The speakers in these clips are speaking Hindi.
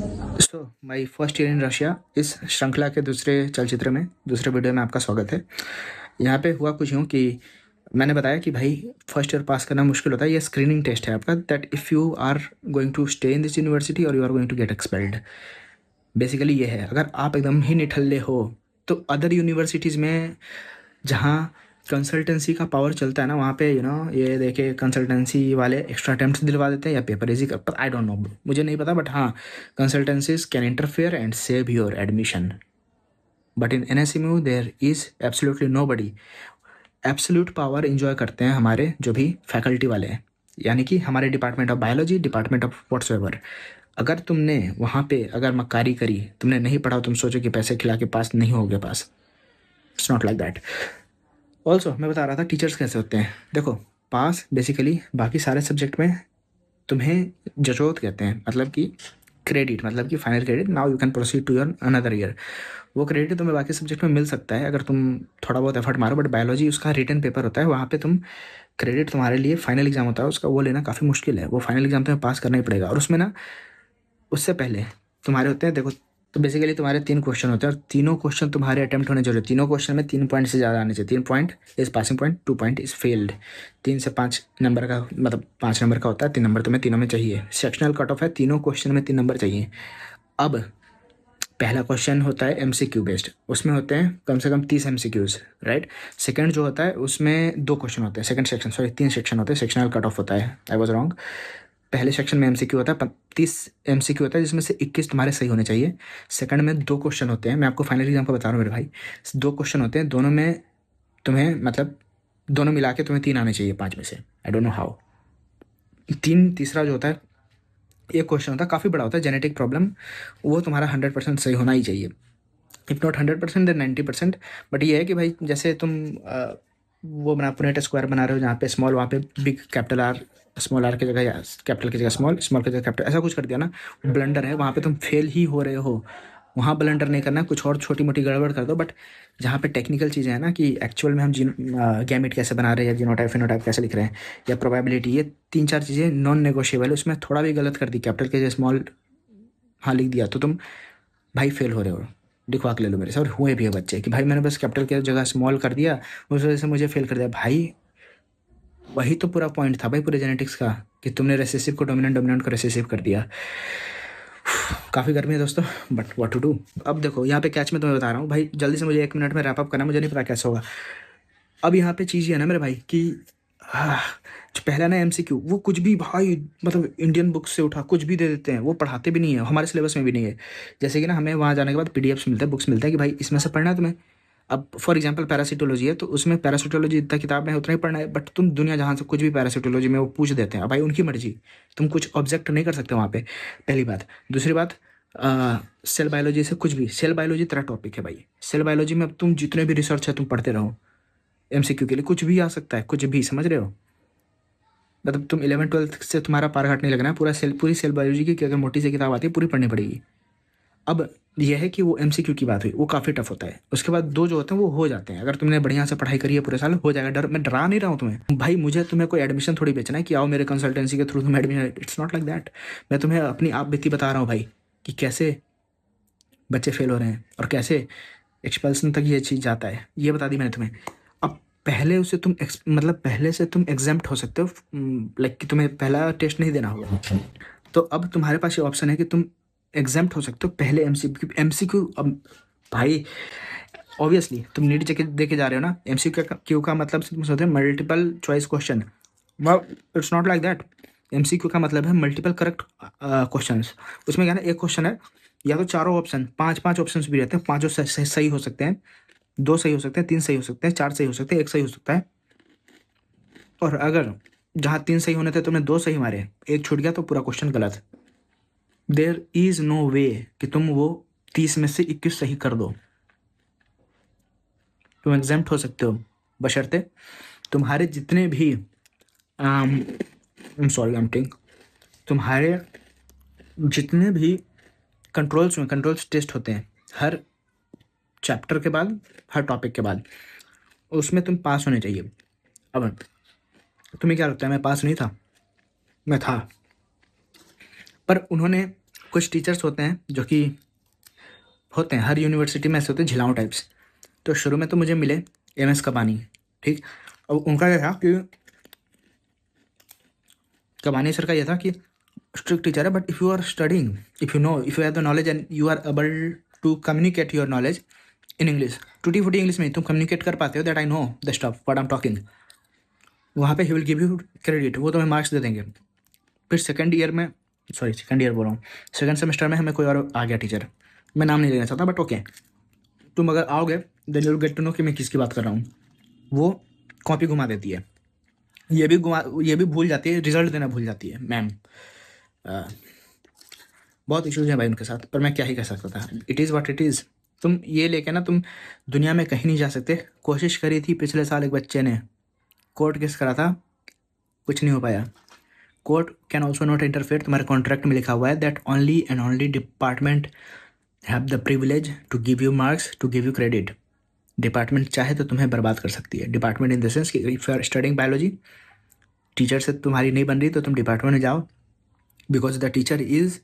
So my first year in Russia इस श्रृंखला के दूसरे वीडियो में आपका स्वागत है। यहाँ पे हुआ कुछ यूँ कि मैंने बताया कि भाई फर्स्ट ईयर पास करना मुश्किल होता है। ये स्क्रीनिंग टेस्ट है आपका, that if you are going to stay in this university और you are going to get expelled. Basically ये है, अगर आप एकदम ही निठल्ले हो तो अदर यूनिवर्सिटीज़ में जहाँ कंसल्टेंसी का पावर चलता है ना, वहाँ पे ये देखे कंसल्टेंसी वाले एक्स्ट्रा अटेम्प्ट्स दिलवा देते हैं या पेपर इजी कर, पर आई डोंट नो, मुझे नहीं पता। बट हाँ, consultancies can interfere and save your admission, but in NSMU there is absolutely nobody. Absolute power enjoy करते हैं हमारे जो भी फैकल्टी वाले हैं, यानी कि हमारे department of biology, department of whatsoever. अगर तुमने वहाँ पे अगर मक्कारी करी, तुमने नहीं पढ़ा, तुम सोचो कि पैसे खिला के पास नहीं होगे पास, it's not like that. Also मैं बता रहा था टीचर्स कैसे होते हैं। देखो, पास बेसिकली बाकी सारे सब्जेक्ट में तुम्हें जजोत कहते हैं, मतलब कि क्रेडिट, मतलब कि final credit, now you can proceed to your another year. वो क्रेडिट तुम्हें बाकी सब्जेक्ट में मिल सकता है अगर तुम थोड़ा बहुत एफर्ट मारो, बट बायोलॉजी उसका रिटन पेपर होता है, वहाँ पे तुम क्रेडिट तुम्हारे लिए फाइनल एग्जाम होता है उसका, वो लेना काफ़ी मुश्किल है। वो फाइनल एग्जाम तुम्हें पास करना ही पड़ेगा, और उसमें ना उससे पहले तुम्हारे होते हैं, देखो, तो बेसिकली तुम्हारे 3 क्वेश्चन होते हैं और तीनों क्वेश्चन तुम्हारे अटेम्प्ट होने जरूरी है। तीनों क्वेश्चन में 3 पॉइंट से ज़्यादा आने चाहिए। 3 point is passing point, 2 point is failed. 3 से 5 नंबर का, मतलब 5 नंबर का होता है, 3 नंबर तुम्हें तीनों में चाहिए। सेक्शनल कट ऑफ है, तीनों क्वेश्चन में 3 नंबर चाहिए। अब पहला क्वेश्चन होता है MCQ बेस्ड, उसमें होते हैं कम से कम 30 MCQs, राइट। सेकंड जो होता है उसमें 2 क्वेश्चन होते हैं, सेकंड सेक्शन, सॉरी 3 सेक्शन होते हैं, सेक्शनल कट ऑफ होता है, आई वाज रॉन्ग। पहले सेक्शन में MCQ होता है, 30 MCQ होता है, जिसमें से 21 तुम्हारे सही होने चाहिए। सेकंड में 2 क्वेश्चन होते हैं, मैं आपको फाइनल एग्जाम का बता रहा हूँ मेरे भाई। 2 क्वेश्चन होते हैं, दोनों में तुम्हें, मतलब दोनों मिला के तुम्हें 3 आने चाहिए 5 में से, आई डोंट नो हाउ। तीसरा जो होता है, एक क्वेश्चन होता है काफ़ी बड़ा होता है, जेनेटिक प्रॉब्लम, वो तुम्हारा 100% सही होना ही चाहिए, इफ नॉट 100% देन 90%। बट ये है कि भाई जैसे तुम वो बना पुनेट स्क्वायर बना रहे हो, जहाँ पे स्मॉल, वहाँ पे big, capital R, small R की जगह, या कैपिटल की जगह स्मॉल, स्मॉल की जगह कैपिटल, ऐसा कुछ कर दिया ना, ब्लंडर है, वहाँ पे तुम फेल ही हो रहे हो। वहाँ ब्लंडर नहीं करना, कुछ और छोटी मोटी गड़बड़ कर दो। बट जहाँ पे टेक्निकल चीज़ें हैं ना, कि एक्चुअल में हम गैमेट कैसे बना रहे हैं, या जीनोटाइप फिनोटाइप कैसे लिख रहे हैं, या प्रोबेबिलिटी, ये 3-4 चीज़ें नॉन नेगोशिएबल है। उसमें थोड़ा भी गलत कर दी, कैपिटल के जगह स्मॉल हाँ लिख दिया, तो तुम भाई फेल हो रहे हो। लिखवा के ले लो मेरे से, और हुए भी है बच्चे कि भाई मैंने बस कैपिटल की जगह स्मॉल कर दिया, उस वजह से मुझे फेल कर दिया। भाई वही तो पूरा पॉइंट था भाई पूरे जेनेटिक्स का, कि तुमने रेसेसिव को डोमिनेंट, डोमिनेंट को रेसेसिव कर दिया। काफ़ी गर्मी है दोस्तों, बट व्हाट टू डू। अब देखो यहाँ पे कैच में तुम्हें बता रहा हूँ भाई, जल्दी से मुझे 1 मिनट में रैप अप करना है, मुझे नहीं पता कैसे होगा। अब यहाँ पे चीज़ ये है ना मेरे भाई कि जो पहला ना MCQ, वो कुछ भी भाई, मतलब इंडियन बुक से उठा कुछ भी दे देते हैं, वो पढ़ाते भी नहीं है, हमारे सिलेबस में भी नहीं है। जैसे कि ना हमें वहाँ जाने के बाद PDFs मिलते हैं, बुक्स मिलते हैं कि भाई इसमें से पढ़ना है तुम्हें। अब फॉर एग्जांपल पैरासिटोलॉजी है, तो उसमें पैरासिटोलॉजी जितना किताब में है उतना ही पढ़ना है, बट तुम दुनिया जहाँ से कुछ भी पैरासिटोलॉजी में वो पूछ देते हैं, अब भाई उनकी मर्जी, तुम कुछ ऑब्जेक्ट नहीं कर सकते वहाँ पे, पहली बात। दूसरी बात, सेल बायोलॉजी से कुछ भी, सेल बायोलॉजी तेरा टॉपिक है भाई, सेल बायोलॉजी में अब तुम जितने भी रिसर्च है तुम पढ़ते रहो, MCQ के लिए कुछ भी आ सकता है, कुछ भी, समझ रहे हो। मतलब तुम 11th-12th से तुम्हारा पार घाट नहीं लगना है, पूरी सेल बायोलॉजी की अगर मोटी सी किताब आती है पूरी पढ़नी पड़ेगी। अब यह है कि वो MCQ की बात हुई, वो काफ़ी टफ होता है। उसके बाद 2 जो होते हैं वो हो जाते हैं, अगर तुमने बढ़िया से पढ़ाई करी है पूरे साल, हो जाएगा। मैं डरा नहीं रहा हूँ तुम्हें भाई, मुझे तुम्हें कोई एडमिशन थोड़ी बेचना है कि आओ मेरे कंसल्टेंसी के थ्रू तुम admission, it's not like that. मैं तुम्हें अपनी आप बीती बता रहा हूँ भाई, कि कैसे बच्चे फेल हो रहे हैं और कैसे एक्सपल्सन तक ये चीज़ जाता है, ये बता दी मैंने तुम्हें। अब पहले उसे तुम मतलब पहले से तुम एग्जेम्प्ट हो सकते हो, लाइक कि तुम्हें पहला टेस्ट नहीं देना होगा, तो अब तुम्हारे पास ये ऑप्शन है कि तुम एग्जेम्प्ट हो सकते हो पहले MCQ। अब भाई ऑब्वियसली तुम नीट दे के जा रहे हो ना, MCQ का मतलब होता है multiple choice question, it's not like that. MCQ का मतलब है मल्टीपल करेक्ट क्वेश्चन। उसमें क्या है ना, एक क्वेश्चन है, या तो चारों ऑप्शन, 5 ऑप्शन भी रहते हैं, पाँचों सही हो सकते हैं, 2 सही हो सकते हैं, 3 सही हो सकते हैं, 4 सही हो सकते हैं, 1 सही हो सकता है। और अगर जहाँ 3 सही होने थे तुमने 2 सही मारे, 1 छूट गया, तो पूरा क्वेश्चन गलत। देयर इज नो वे कि तुम वो 30 में से 21 सही कर दो। तुम एग्जाम्प्ट हो सकते हो, बशर्ते तुम्हारे जितने भी तुम्हारे जितने भी कंट्रोल्स टेस्ट होते हैं हर चैप्टर के बाद, हर टॉपिक के बाद, उसमें तुम पास होने चाहिए। अब तुम्हें क्या लगता है मैं पास नहीं था? मैं था, पर उन्होंने कुछ टीचर्स होते हैं जो कि होते हैं, हर यूनिवर्सिटी में ऐसे होते हैं झिलाऊ टाइप्स। तो शुरू में तो मुझे मिले MS कबानी, ठीक। अब उनका क्या था कि कबानी सर का यह था कि स्ट्रिक्ट टीचर है, but if you are studying, if you have the knowledge and you are able to communicate your knowledge in English, टूटी फूटी इंग्लिश में तुम कम्युनिकेट कर पाते हो, that I know the stuff what I am talking, वहाँ पे ही विल गिव यू क्रेडिट, वो तुम्हें मार्क्स दे देंगे। फिर सेकंड ईयर बोल रहा हूँ, सेकंड सेमेस्टर में हमें कोई और आ गया टीचर, मैं नाम नहीं लेना चाहता बट ओके, तुम अगर आओगे then you will get to know कि मैं किसकी बात कर रहा हूँ। वो कॉपी घुमा देती है, ये भी भूल जाती है, रिजल्ट देना भूल जाती है मैम। बहुत इश्यूज हैं भाई उनके साथ, पर मैं क्या ही कह सकता था, it is what it is. तुम ये लेके ना तुम दुनिया में कहीं नहीं जा सकते। कोशिश करी थी पिछले साल एक बच्चे ने, कोर्ट केस करा था, कुछ नहीं हो पाया। Court can also not interfere, तुम्हारे कॉन्ट्रैक्ट में लिखा हुआ है that only and only department have the privilege to give you marks, to give you credit. Department चाहे तो तुम्हें बर्बाद कर सकती है। डिपार्टमेंट इन द सेंस कि if you are studying biology, teacher से तुम्हारी नहीं बन रही तो तुम डिपार्टमेंट में जाओ, because the teacher is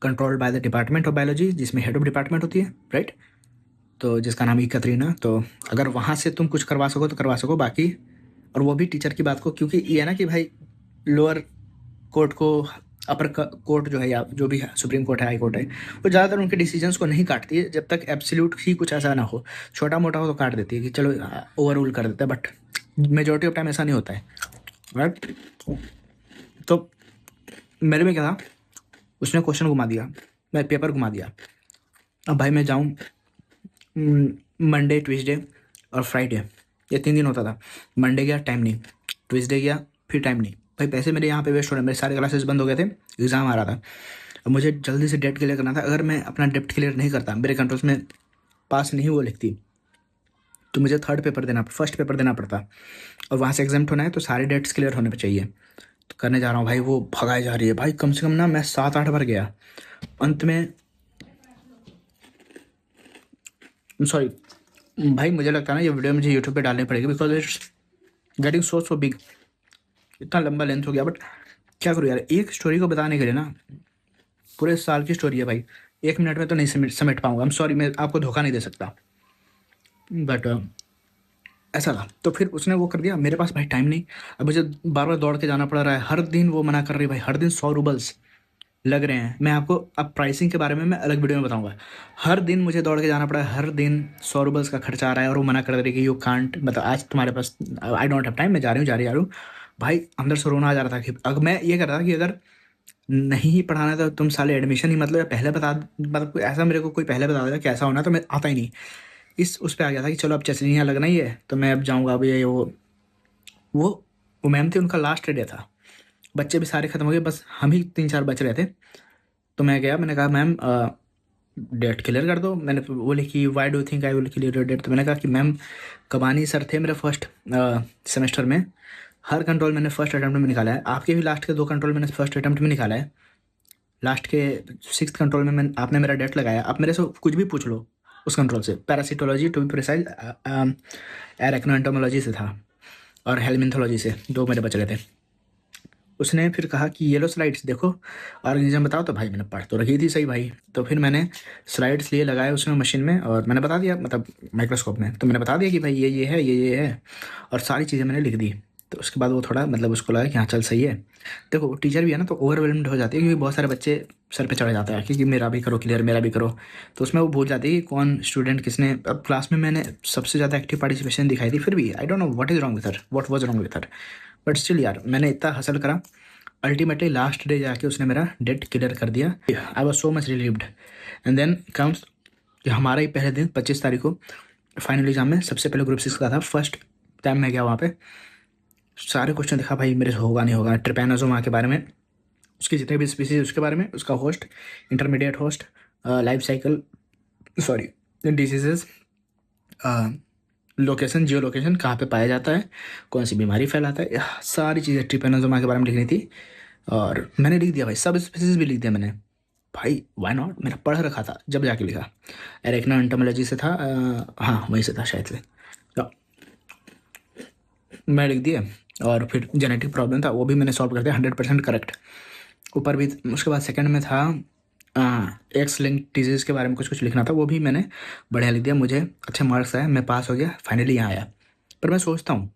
controlled by the department of biology, जिसमें हेड ऑफ डिपार्टमेंट होती है, राइट। तो जिसका नाम है कतरीना। तो अगर वहाँ से तुम कुछ करवा सको तो करवा सको, बाकी और वो भी टीचर की बात को, क्योंकि ये है ना कि भाई लोअर कोर्ट को अपर कोर्ट जो है या जो भी है, सुप्रीम कोर्ट है, हाई कोर्ट है, वो ज़्यादातर उनके डिसीजंस को नहीं काटती है जब तक एब्सोल्यूट ही कुछ ऐसा ना हो। छोटा मोटा हो तो काट देती है कि चलो ओवर रूल कर देते हैं, बट मेजोरिटी ऑफ टाइम ऐसा नहीं होता है, राइट। तो मेरे में क्या था, उसने क्वेश्चन घुमा दिया, मैं पेपर घुमा दिया। अब भाई मैं जाऊँ मंडे, ट्यूसडे और फ्राइडे, ये 3 दिन होता था। मंडे गया, टाइम नहीं, ट्यूसडे गया, फिर टाइम नहीं। भाई पैसे मेरे यहाँ पे वेस्ट हो रहे, मेरे सारे क्लासेस बंद हो गए थे, एग्ज़ाम आ रहा था। अब मुझे जल्दी से डेट क्लियर करना था। अगर मैं अपना डेट क्लियर नहीं करता, मेरे कंट्रोल्स में पास नहीं वो लिखती, तो मुझे फर्स्ट पेपर देना पड़ता, और वहाँ से एग्जाम होना है तो सारे डेट्स क्लियर होने पर चाहिए। तो करने जा रहा हूँ भाई, वो भगाई जा रही है भाई, कम से कम ना मैं 7-8 बार गया। अंत में सॉरी भाई, मुझे लगता है ना ये वीडियो मुझे यूट्यूब पे डालनी पड़ेगी, because it's getting so big, इतना लंबा लेंथ हो गया। बट क्या करूँ यार, एक स्टोरी को बताने के लिए ना पूरे साल की स्टोरी है भाई, 1 मिनट में तो नहीं समेट पाऊंगा। आई एम सॉरी, मैं आपको धोखा नहीं दे सकता, बट ऐसा था। तो फिर उसने वो कर दिया, मेरे पास भाई टाइम नहीं। अब मुझे बार बार दौड़ के जाना पड़ रहा है, हर दिन वो मना कर रही है भाई, हर दिन 100 रूबल्स लग रहे हैं। मैं आपको अब प्राइसिंग के बारे में मैं अलग वीडियो में बताऊंगा। हर दिन मुझे दौड़ के जाना पड़ा है, हर दिन 100 रूबल्स का खर्चा आ रहा है, और वो मना कर रही है कि यू कांट, मतलब आज तुम्हारे पास, आई डोंट हैव टाइम, मैं जा रही हूँ। भाई अंदर से रोना आ जा रहा था कि अगर मैं ये कर रहा था कि अगर नहीं ही पढ़ाना तो तुम साले एडमिशन ही मतलब पहले बता, मतलब कोई ऐसा मेरे को कोई पहले बता देगा कि ऐसा होना, तो मैं आता ही नहीं। इस उस पर आ गया था कि चलो अब चचनियाँ लगना ही है तो मैं अब जाऊँगा। अब ये वो वो मैम थी, उनका लास्ट डे था, बच्चे भी सारे ख़त्म हो गए, बस हम ही 3-4 बच रहे थे। तो मैं गया, मैंने कहा मैम डेट क्लियर कर दो। मैंने बोले कि why do think I will clear your debt. तो मैंने कहा कि मैम कबानी सर थे मेरे फर्स्ट सेमेस्टर में, हर कंट्रोल मैंने फर्स्ट अटैम्प्ट में निकाला है, आपके भी लास्ट के 2 कंट्रोल मैंने फर्स्ट अटैम्प्ट में निकाला है, लास्ट के 6th कंट्रोल में आपने मेरा डेट लगाया। आप मेरे से कुछ भी पूछ लो उस कंट्रोल से, पैरासिटोलॉजी टू बी प्रिसाइज, एरेक्नोएंटोमोलॉजी से था, और हेलमिन्थोलॉजी से 2 मेरे बच रहे थे। उसने फिर कहा कि ये लो स्लाइड्स देखो ऑर्गेनिज्म बताओ। तो भाई मैंने पढ़ तो रखी थी सही भाई, तो फिर मैंने स्लाइड्स लिए लगाए उसमें मशीन में, और मैंने बता दिया, मतलब माइक्रोस्कोप में, तो मैंने बता दिया कि भाई ये है, ये है, और सारी चीज़ें मैंने लिख दी। तो उसके बाद वो थोड़ा मतलब उसको लगा कि हाँ चल सही है। देखो टीचर भी है ना तो ओवरवेलम्ड हो जाती है, क्योंकि बहुत सारे बच्चे सर पे चढ़ जाता है कि मेरा भी करो क्लियर, मेरा भी करो। तो उसमें वो भूल जाती है कि कौन स्टूडेंट किसने। अब क्लास में मैंने सबसे ज़्यादा एक्टिव पार्टिसिपेशन दिखाई थी, फिर भी I don't know what is wrong with her, what was wrong with her, but still यार मैंने इतना हसल करा। अल्टीमेटली लास्ट डे जाके उसने मेरा डेट क्लियर कर दिया। I was so much relieved. And then comes कि हमारा ही पहले दिन 25 तारीख को फाइनल एग्जाम में सबसे पहले ग्रुप 6 का था। फर्स्ट टाइम मैं गया वहाँ पे, सारे क्वेश्चन देखा भाई मेरे से होगा नहीं होगा, ट्रिपैनोसोमा के बारे में, उसके जितने भी स्पीसीज उसके बारे में, उसका host, intermediate host, life cycle, sorry diseases, location, जियो लोकेशन, कहाँ पे पाया जाता है, कौन सी बीमारी फैलाता है, सारी चीज़ें ट्रिपैनोसोमा के बारे में लिखनी थी। और मैंने लिख दिया भाई, सब स्पीसीज भी लिख दिया मैंने। भाई वाई नॉट, मैंने पढ़ रखा था जब जाके लिखा। एरेक्नोएंटोमोलॉजी से था, हाँ वहीं से था शायद से, तो मैं लिख दिया। और फिर जेनेटिक प्रॉब्लम था, वो भी मैंने सॉल्व कर दिया 100% करेक्ट। ऊपर भी उसके बाद सेकंड में था एक्स लिंक डिजीज़ के बारे में कुछ कुछ लिखना था, वो भी मैंने बढ़िया लिख दिया। मुझे अच्छे मार्क्स आए, मैं पास हो गया, फाइनली यहाँ आया। पर मैं सोचता हूँ